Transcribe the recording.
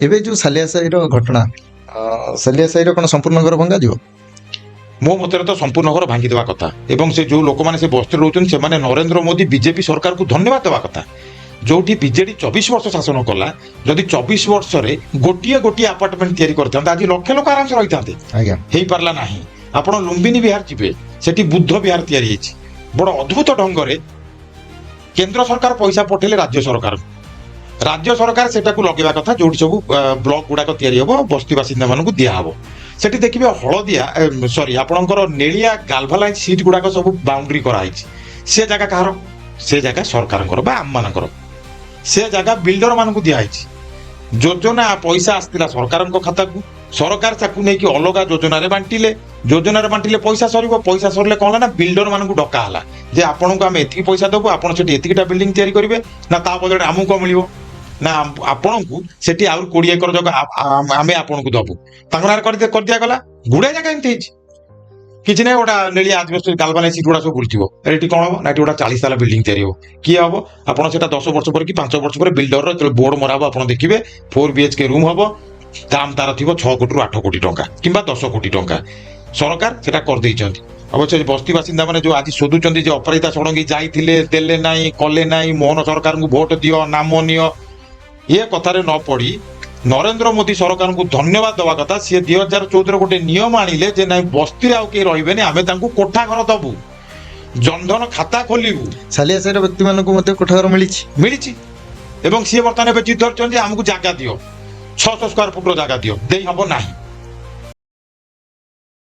ଏବେ ଯୋଉ ସାଲିଆ ସାହିର ଘଟଣା, ସାଲିଆ ସାହିର କ'ଣ ସମ୍ପୂର୍ଣ୍ଣ ଘର ଭଙ୍ଗାଯିବ? ମୋ ମତରେ ତ ସମ୍ପୂର୍ଣ୍ଣ ଘର ଭାଙ୍ଗିଦେବା କଥା ଏବଂ ସେ ଯେଉଁ ଲୋକମାନେ ସେ ବସ୍ତିରେ ରହୁଛନ୍ତି ସେମାନେ ନରେନ୍ଦ୍ର ମୋଦି ବିଜେପି ସରକାରକୁ ଧନ୍ୟବାଦ ଦେବା କଥା। ଯୋଉଠି ବିଜେଡି 24 ବର୍ଷ ଶାସନ କଲା, ଯଦି 24 ବର୍ଷରେ ଗୋଟିଏ ଗୋଟିଏ ଆପାର୍ଟମେଣ୍ଟ ତିଆରି କରିଥାନ୍ତେ ଆଜି ଲକ୍ଷ ଲୋକ ଆରାମସେ ରହିଥାନ୍ତେ। ଆଜ୍ଞା, ହେଇପାରିଲା ନାହିଁ। ଆପଣ ଲୁମ୍ବିନୀ ବିହାର ଯିବେ, ସେଠି ବୁଦ୍ଧ ବିହାର ତିଆରି ହେଇଛି। ବଡ଼ ଅଦ୍ଭୁତ ଢଙ୍ଗରେ କେନ୍ଦ୍ର ସରକାର ପଇସା ପଠେଇଲେ ରାଜ୍ୟ ସରକାର ସେଟାକୁ ଲଗେଇବା କଥା ଯୋଉଠି ସବୁ ବ୍ଲକ ଗୁଡାକ ତିଆରି ହବ, ବସ୍ତି ବାସିନ୍ଦା ମାନଙ୍କୁ ଦିଆହବ। ସେଠି ଦେଖିବେ ହଳଦିଆ ଆପଣଙ୍କର ନେଳିଆ ଗାଲଭାଲାଇଜ ସିଟ୍ ଗୁଡାକ ସବୁ ବାଉଣ୍ଡ୍ରି କରାହେଇଛି। ସେ ଜାଗା କାହାର? ସେ ଜାଗା ସରକାରଙ୍କର ବା ଆମମାନଙ୍କର। ସେ ଜାଗା ବିଲ୍ଡର ମାନଙ୍କୁ ଦିଆହେଇଛି। ଯୋଜନା ପଇସା ଆସିଥିଲା ସରକାରଙ୍କ ଖାତାକୁ, ସରକାର ତାକୁ ନେଇକି ଅଲଗା ଯୋଜନାରେ ବାଣ୍ଟିଲେ ପଇସା ସରିବ। ପଇସା ସରିଲେ କ'ଣ ହେଲା ନା ବିଲ୍ଡର ମାନଙ୍କୁ ଡକା ହେଲା ଯେ ଆପଣଙ୍କୁ ଆମେ ଏତିକି ପଇସା ଦେବୁ, ଆପଣ ସେଠି ଏତିକିଟା ବିଲ୍ଡିଂ ତିଆରି କରିବେ। ନା ତା ବଦଳରେ ଆମକୁ କ'ଣ ମିଳିବ? ନା ଆପଣଙ୍କୁ ସେଠି ଆହୁରି 20 ଏକର ଜାଗା ଆମେ ଆପଣଙ୍କୁ ଦବୁ। ତାଙ୍କ ନାଁରେ କରିଦିଆଗଲା। ଗୁଡ଼ାଏ ଜାଗା ଏମିତି ହେଇଛି। କିଛି ନାହିଁ, ଗୋଟା ନେଳିଆ ଆଜବେଷ୍ଟସ୍ ଗାଲଭାନାଇଜ୍ ସିଟ୍ ଗୁଡ଼ା ସବୁ ବୁଲିଥିବ। ଏଠି କ'ଣ ହବ ନା ଏଠି ଗୋଟା 40 ତାଲା ବିଲ୍ଡିଂ ତିଆରି ହବ। କିଏ ହବ? ଆପଣ ସେଟା 10 ବର୍ଷ ପରେ କି 5 ବର୍ଷ ପରେ ବିଲ୍ଡରର ଯେତେବେଳେ ବୋର୍ଡ ମରା ହବ ଆପଣ ଦେଖିବେ 4 BHK ରୁମ୍ ହବ। ଦାମ ତାର ଥିବ 6 କୋଟିରୁ 8 କୋଟି ଟଙ୍କା କିମ୍ବା 10 କୋଟି ଟଙ୍କା। ସରକାର ସେଟା କରିଦେଇଛନ୍ତି। ଅବଶ୍ୟ ବସ୍ତି ବାସିନ୍ଦା ମାନେ ଯୋଉ ଆଜି ଶୋଧୁଛନ୍ତି ଯେ ଅପରାଜିତା ଷଡ଼ଙ୍ଗୀ ଯାଇଥିଲେ, ଦେଲେ ନାହିଁ, କଲେ ନାହିଁ, ମୋହନ ସରକାରଙ୍କୁ ଭୋଟ ଦିଅ, ନାମ ନିଅ, ଏ କଥାରେ ନ ପଡି ନରେନ୍ଦ୍ର ମୋଦି ସରକାରଙ୍କୁ ଧନ୍ୟବାଦ ଦେବା କଥା। ସିଏ 2014 ଗୋଟେ ନିୟମ ଆଣିଲେ ଯେ ନାଇଁ ବସ୍ତିରେ ଆଉ କେହି ରହିବେନି, ଆମେ ତାଙ୍କୁ କୋଠା ଘର ଦବୁ, ଜନଧନ ଖାତା ଖୋଲିବୁ। ସାଲିଆ ସାହିର ବ୍ୟକ୍ତିମାନଙ୍କୁ ମଧ୍ୟ କୋଠା ଘର ମିଳିଛି ଏବଂ ସିଏ ବର୍ତ୍ତମାନ ଏବେ ଜିଦ୍ ଧରିଛନ୍ତି ଯେ ଆମକୁ ଜାଗା ଦିଅ, 600 ସ୍କୋୟାର ଫୁଟର ଜାଗା ଦିଅ। ଦେଇ ହବ ନାହିଁ।